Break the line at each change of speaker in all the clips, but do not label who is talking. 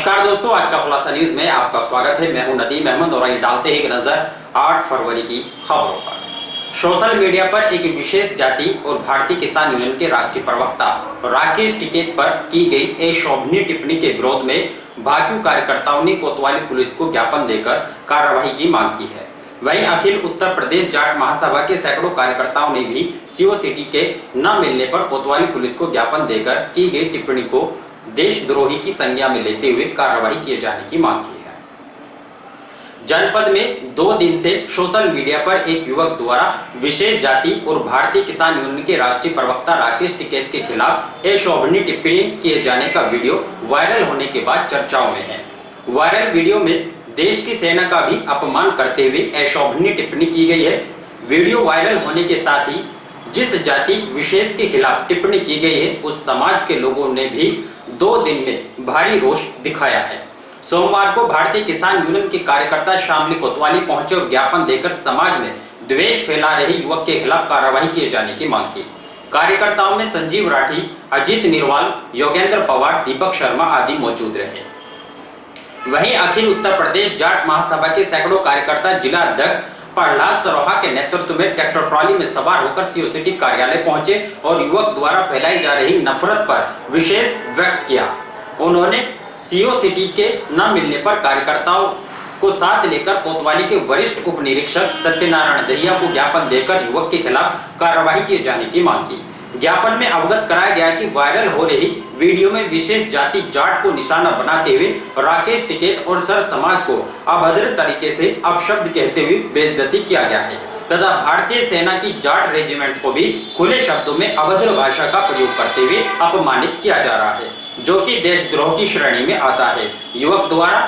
नमस्कार दोस्तों, आज का खुलासा न्यूज में आपका स्वागत है। मैं हूं नदीम अहमद और आइए डालते हैं एक नजर 8 फरवरी की खबरों पर। सोशल मीडिया पर एक विशेष जाति और भारतीय किसान यूनियन के राष्ट्रीय प्रवक्ता राकेश टिकैत पर की गई अशोभनीय टिप्पणी के विरोध में भाकियू कार्यकर्ताओं ने कोतवाली पुलिस को ज्ञापन देकर कार्रवाई की मांग की है। वहीं अखिल उत्तर प्रदेश जाट महासभा के सैकड़ों कार्यकर्ताओं ने भी सीओ सिटी के न मिलने पर कोतवाली पुलिस को ज्ञापन देकर की गई टिप्पणी को देशद्रोही की संज्ञा में लेते हुए कार्रवाई किए जाने की मांग की है। जनपद में 2 दिन से सोशल मीडिया पर एक युवक द्वारा विशेष जाति और भारतीय किसान यूनियन के राष्ट्रीय प्रवक्ता राकेश टिकैत के खिलाफ अशोभनीय टिप्पणी किए जाने का वीडियो वायरल होने के बाद चर्चाओं में है। वायरल वीडियो में देश की सेना का भी अपमान करते हुए अशोभनीय टिप्पणी की गई है। वीडियो वायरल होने के साथ ही जिस जाति विशेष के खिलाफ टिप्पणी की गई है उस समाज के लोगों ने भी 2 दिन में भारी रोष दिखाया है। सोमवार को भारतीय किसान यूनियन के कार्यकर्ता शामली कोतवाली पहुंचे और ज्ञापन देकर समाज में द्वेष फैला रहे युवक के खिलाफ कार्रवाई किए जाने की मांग की। कार्यकर्ताओं में संजीव राठी, अजीत निर्वाल, योगेंद्र पवार, दीपक शर्मा आदि मौजूद रहे। वहीं अखिल उत्तर प्रदेश जाट महासभा के सैकड़ों कार्यकर्ता जिला अध्यक्ष प्रहलाद सरोहा के नेतृत्व में ट्रैक्टर ट्रॉली में सवार होकर सीओ सिटी कार्यालय पहुंचे और युवक द्वारा फैलाई जा रही नफरत पर विशेष व्यक्त किया। उन्होंने सीओ सिटी के न मिलने पर कार्यकर्ताओं को साथ लेकर कोतवाली के वरिष्ठ उप निरीक्षक सत्यनारायण दहिया को ज्ञापन देकर युवक के खिलाफ कार्रवाई किए जाने की मांग की। ज्ञापन में अवगत कराया गया कि वायरल हो रही वीडियो में विशेष जाति जाट को निशाना बनाते हुए राकेश टिकैत और सर समाज को अभद्र तरीके से अपशब्द कहते हुए बेइज्जती किया गया है तथा भारतीय सेना की जाट रेजिमेंट को भी खुले शब्दों में अभद्र भाषा का प्रयोग करते हुए अपमानित किया जा रहा है, जो कि देशद्रोह की श्रेणी में आता है। युवक द्वारा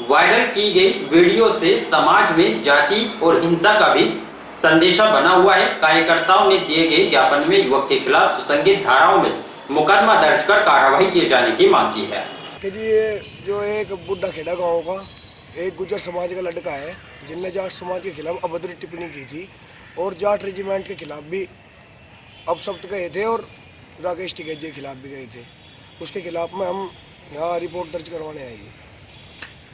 वायरल की गई वीडियो से समाज में जाति और हिंसा का भी संदेशा बना हुआ है। कार्यकर्ताओं ने दिए गए ज्ञापन में युवक के खिलाफ सुसंगत धाराओं में मुकदमा दर्ज कर कार्रवाई किए जाने की मांग की है।
कि जी ये जो एक बुड्ढा खेड़ा गांव का एक गुर्जर समाज का लड़का है जिनने जाट समाज के खिलाफ अभद्र टिप्पणी की थी और जाट रेजिमेंट के खिलाफ भी अपशब्द गए थे और राकेश टिकैत जी के खिलाफ भी गए थे। उसके खिलाफ में हम यहाँ रिपोर्ट दर्ज करवाने आएंगे।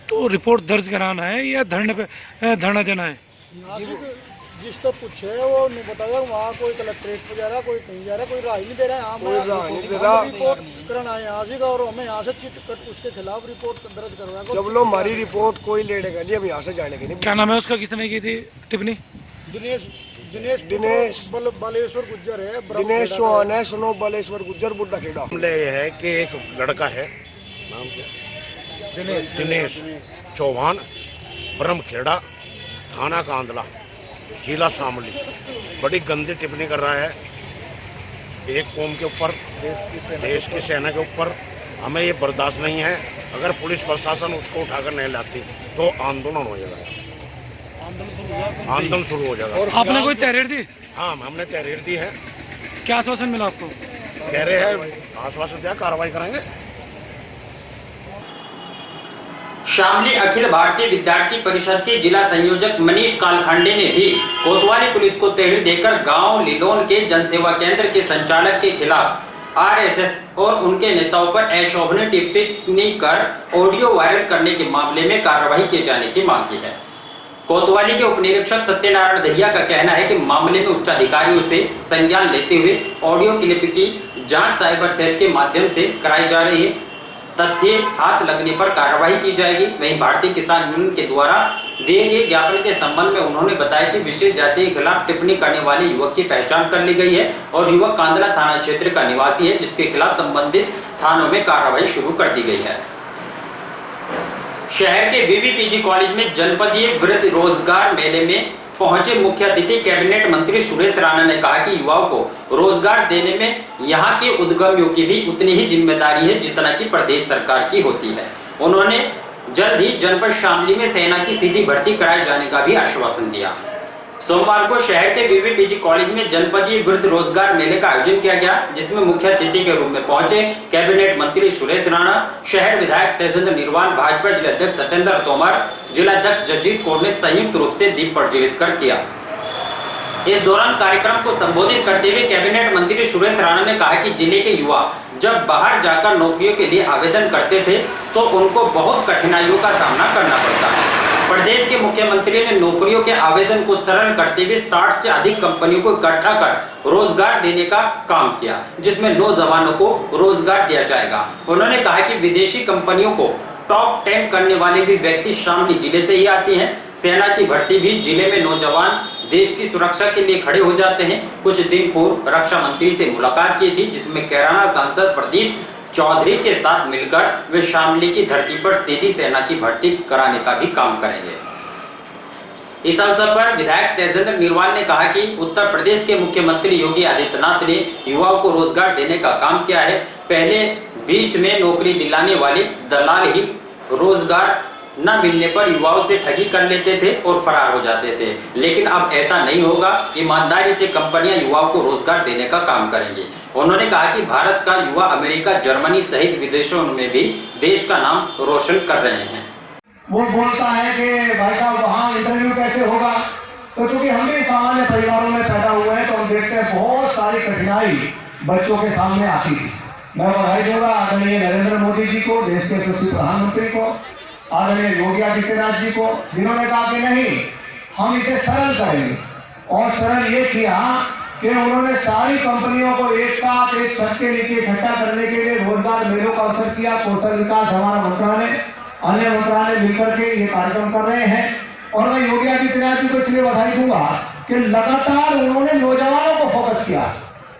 तो रिपोर्ट दर्ज कराना है या धरना देना है?
जिस तो पूछे वो नहीं बताया, वहाँ कोई कलेक्ट्रेट पे जा रहा, कोई कहीं जा रहा, कोई राय नहीं दे रहा है।
कोई राय नहीं दे रहा।
रिपोर्ट कराना है यहाँ से और हमें यहाँ से उसके खिलाफ रिपोर्ट दर्ज करवाएगा।
जब लोग हमारी रिपोर्ट कोई लेगा नहीं, हम यहाँ से जाने के नहीं।
क्या नाम है उसका, किसने की थी टिप्पणी?
दिनेश बालेश्वर गुज्जर है।
दिनेश चौहान है, सुनो बालेश्वर गुज्जर बुड्ढा खेड़ा।
मामले ये है कि एक लड़का है, नाम क्या? दिनेश चौहान, ब्रह्मखेड़ा, थाना कांदला, जिला शामली, बड़ी गंदी टिप्पणी कर रहा है एक कौम के ऊपर, देश की सेना के ऊपर। हमें ये बर्दाश्त नहीं है। अगर पुलिस प्रशासन उसको उठाकर नहीं लाती तो आंदोलन हो जाएगा, आंदोलन शुरू हो जाएगा।
आपने कोई तहरीर दी?
हाँ, हमने तहरीर दी है।
क्या आश्वासन मिला आपको?
कह रहे हैं आश्वासन दिया, कार्रवाई करेंगे।
शामली अखिल भारतीय विद्यार्थी परिषद के जिला संयोजक मनीष कालखंडे ने भी कोतवाली पुलिस को तहरीर देकर गांव लिलोन के जनसेवा केंद्र के संचालक के खिलाफ आरएसएस और उनके नेताओं पर अशोभनीय टिप्पणी कर ऑडियो वायरल करने के मामले में कार्रवाई किए जाने की मांग की है। कोतवाली के उप निरीक्षक सत्यनारायण दहिया का कहना है कि मामले में उच्च अधिकारियों से संज्ञान लेते हुए ऑडियो क्लिप की जांच साइबर सेल के माध्यम से कराई जा रही है। तथ्य हाथ लगने पर कार्रवाई की जाएगी। वहीं भारतीय किसान यूनियन के द्वारा दिए गए ज्ञापन के संबंध में उन्होंने बताया कि विशेष जाति के खिलाफ टिप्पणी करने वाले युवक की पहचान कर ली गई है और युवक कांदला थाना क्षेत्र का निवासी है, जिसके खिलाफ संबंधित थानों में कार्रवाई शुरू कर दी गई है। शहर के बीबीपीजी कॉलेज में जनपदीय वृत्ति रोजगार मेले में पहुंचे मुख्य अतिथि कैबिनेट मंत्री सुरेश राणा ने कहा कि युवाओं को रोजगार देने में यहां के उद्यमियों की भी उतनी ही जिम्मेदारी है जितना कि प्रदेश सरकार की होती है। उन्होंने जल्द ही जनपद शामली में सेना की सीधी भर्ती कराए जाने का भी आश्वासन दिया। सोमवार को शहर के बीबीपीजी कॉलेज में जनपदीय वृत्ति रोजगार मेले का आयोजन किया गया, जिसमें मुख्य अतिथि के रूप में पहुंचे कैबिनेट मंत्री सुरेश राणा, शहर विधायक तेजेंद्र निर्वाल, भाजपा जिलाध्यक्ष सत्येंद्र तोमर, जिलाध्यक्ष जगजीत कौर ने संयुक्त रूप से दीप प्रज्वलित कर किया। इस दौरान कार्यक्रम को संबोधित करते हुए कैबिनेट मंत्री सुरेश राणा ने कहा कि जिले के युवा जब बाहर जाकर नौकरियों के लिए आवेदन करते थे तो उनको बहुत कठिनाइयों का सामना करना पड़ता है। प्रदेश के मुख्यमंत्री ने नौकरियों के आवेदन को सरल करते हुए 60 से अधिक कंपनियों को इकट्ठा कर रोजगार देने का काम किया, जिसमें नौजवानों को रोजगार दिया जाएगा। उन्होंने कहा कि विदेशी कंपनियों को टॉप 10 करने वाले भी व्यक्ति शामली जिले से ही आते हैं। सेना की भर्ती भी जिले में नौजवान देश की सुरक्षा के लिए खड़े हो जाते हैं। कुछ दिन पूर्व रक्षा मंत्री से मुलाकात की थी, जिसमें कैराना सांसद प्रदीप चौधरी के साथ मिलकर वे शामली की धरती पर सीधी सेना की भर्ती कराने का भी काम करेंगे। इस अवसर पर विधायक तेजेंद्र नीरवाल ने कहा कि उत्तर प्रदेश के मुख्यमंत्री योगी आदित्यनाथ ने युवाओं को रोजगार देने का काम किया है। पहले बीच में नौकरी दिलाने वाले दलाल ही रोजगार न मिलने पर युवाओं से ठगी कर लेते थे और फरार हो जाते थे, लेकिन अब ऐसा नहीं होगा। ईमानदारी से कंपनियां युवाओं को रोजगार देने का काम करेंगी। उन्होंने कहा कि भारत का युवा अमेरिका, जर्मनी सहित विदेशों में भी देश का नाम रोशन कर रहे हैं।
वो बोलता है कि भाई साहब वहाँ इंटरव्यू कैसे होगा, तो चूंकि हम भी सामान्य परिवारों में पैदा हुए हैं तो हम देखते हैं बहुत सारी कठिनाई बच्चों के सामने आती थी। मैं बधाई दूंगा आदरणीय नरेंद्र मोदी जी को, देश के यशस्वी प्रधानमंत्री को, आदरणीय योगी आदित्यनाथ जी को, जिन्होंने कहा कि नहीं हम इसे सरल करेंगे। और सरल ये किया कि उन्होंने सारी कंपनियों को एक साथ एक छत के नीचे इकट्ठा करने के लिए रोजगार मेलों का अवसर किया। कौशल विकास हमारा मंत्रालय, अन्य मंत्रालय मिलकर के ये कार्यक्रम कर रहे हैं। और मैं योगी आदित्यनाथ जी को इसलिए बधाई दूंगा कि लगातार उन्होंने नौजवानों को फोकस किया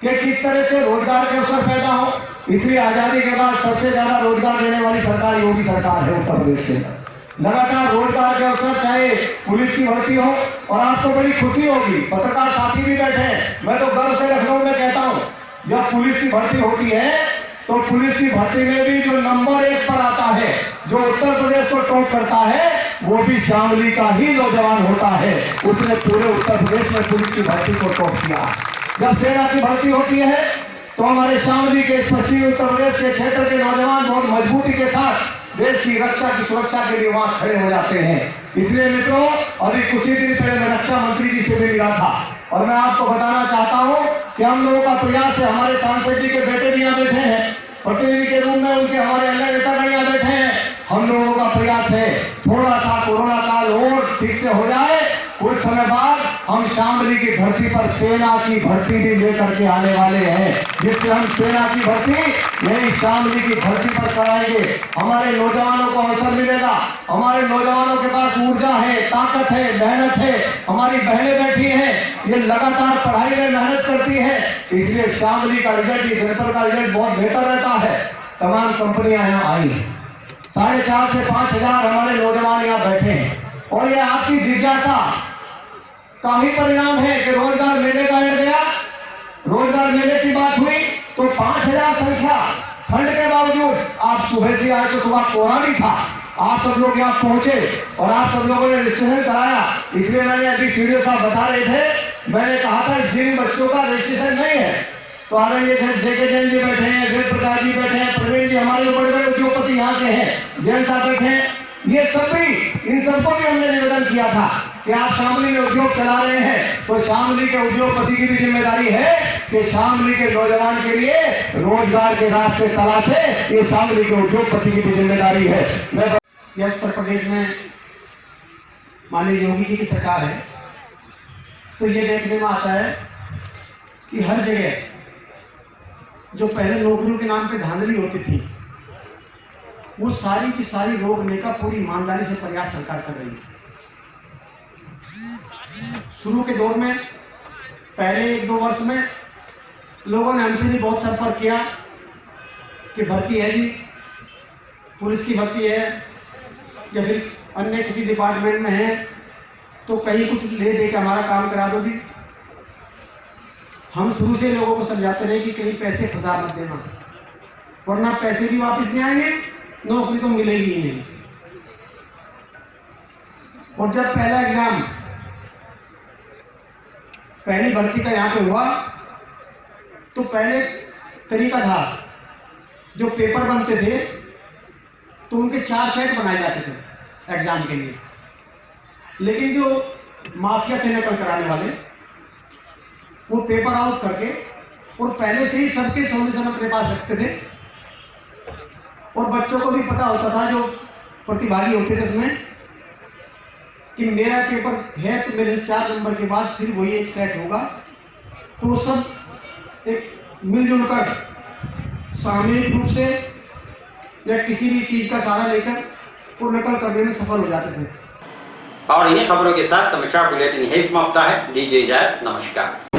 कि किस तरह से रोजगार के अवसर पैदा हो। इसलिए आजादी के बाद सबसे ज्यादा रोजगार देने वाली सरकार योगी सरकार है उत्तर प्रदेश के अंदर। लगातार रोजगार के अवसर, चाहे पुलिस की भर्ती हो, और आपको बड़ी खुशी होगी, पत्रकार साथी भी बैठे हैं, मैं तो गर्व से लखनऊ में कहता हूं, जब पुलिस की भर्ती होती है तो पुलिस की भर्ती में भी जो नंबर 1 पर आता है, जो उत्तर प्रदेश को टॉप करता है, वो भी शामली का ही नौजवान होता है। उसने पूरे उत्तर प्रदेश में पुलिस की भर्ती को टॉप किया। जब सेना की भर्ती होती है तो हमारे शामली के पश्चिमी उत्तर प्रदेश के क्षेत्र के नौजवान बहुत मजबूती के साथ देश की रक्षा की सुरक्षा के लिए वहां खड़े हो जाते हैं। इसलिए मित्रों, अभी कुछ ही दिन पहले मैं रक्षा मंत्री जी से भी मिला था और मैं आपको बताना चाहता हूं कि हम लोगों का प्रयास है, हमारे सांसद जी के बेटे भी यहाँ बैठे हैं, प्रतिनिधि के रूप में उनके हमारे अन्य नेतागण यहाँ बैठे हैं। हम लोगों का प्रयास है थोड़ा सा कोरोना काल और ठीक से हो जाए, कुछ समय बाद हम शामली की धरती पर सेना की भर्ती भी लेकर के आने वाले हैं, जिससे हम सेना की भर्ती यही शामली की धरती पर कराएंगे। हमारे नौजवानों को अवसर मिलेगा, हमारे नौजवानों के पास ऊर्जा है, ताकत है, मेहनत है, हमारी बहनें बैठी हैं, ये लगातार पढ़ाई में मेहनत करती है। इसलिए शामली का रिजल्ट, ये जनपद का रिजल्ट बहुत बेहतर रहता है। तमाम कंपनियां यहाँ आई, 4,500 से 5,000 हमारे नौजवान यहाँ बैठे हैं और ये आपकी जिज्ञासा का ही परिणाम है कि रोजगार मेले का एड गया, रोजगार मेले की बात हुई तो 5,000 संख्या, ठंड के बावजूद आप सुबह से आए तो सुबह कोहरा भी था, आप सब लोग यहाँ पहुंचे और आप सब लोगों ने रजिस्ट्रेशन कराया। इसलिए मैंने अभी सीडीओ साहब बता रहे थे, मैंने कहा था जिन बच्चों का रजिस्ट्रेशन नहीं है तो आ रहे थे, जेके जैन जी बैठे हैं, वेद प्रकाश जी बैठे हैं, प्रवीण जी, हमारे बड़े बड़े उद्योगपति यहाँ के हैं, जैन साहब बैठे हैं, ये सभी, इन सबको भी हमने निवेदन किया था कि आप शामली में उद्योग चला रहे हैं तो शामली के उद्योगपति की भी जिम्मेदारी है कि शामली के नौजवान के लिए रोजगार के रास्ते तलाशे। ये शामली के उद्योगपति की भी जिम्मेदारी है। मैं उत्तर प्रदेश में माननीय योगी जी की सरकार है तो ये देखने में आता है कि हर जगह जो पहले नौकरियों के नाम पे धांधली होती थी वो सारी की सारी रोकने का पूरी ईमानदारी से प्रयास सरकार कर रही है। शुरू के दौर में पहले 1-2 वर्ष में लोगों ने हमसे भी बहुत संपर्क किया कि भर्ती है जी, पुलिस की भर्ती है या फिर अन्य किसी डिपार्टमेंट में है तो कहीं कुछ ले दे के हमारा काम करा दो जी। हम शुरू से लोगों को समझाते रहे कि कहीं पैसे फंसा मत देना, वरना पैसे भी वापस नहीं आएंगे, नौकरी तो मिलेगी ही नहीं। और जब पहला एग्जाम, पहली भर्ती का यहाँ पे हुआ तो पहले तरीका था, जो पेपर बनते थे तो उनके 4 सेट बनाए जाते थे एग्जाम के लिए, लेकिन जो माफिया थे नकल कराने वाले, वो पेपर आउट करके और पहले से ही सबके सॉल्यूशन अपने पास रखते थे और बच्चों को भी पता होता था, जो प्रतिभागी होते थे उसमें, कि मेरा पेपर है तो मेरे 4 नंबर के बाद फिर वही एक सेट होगा। तो सब एक मिलजुल कर सामूहिक रूप से या किसी भी चीज़ का सहारा लेकर वो नकल करने में सफल हो जाते थे।
और इन्हीं खबरों के साथ समाचार बुलेटिन यही समाप्त है। दीजिए इजाजत, नमस्कार।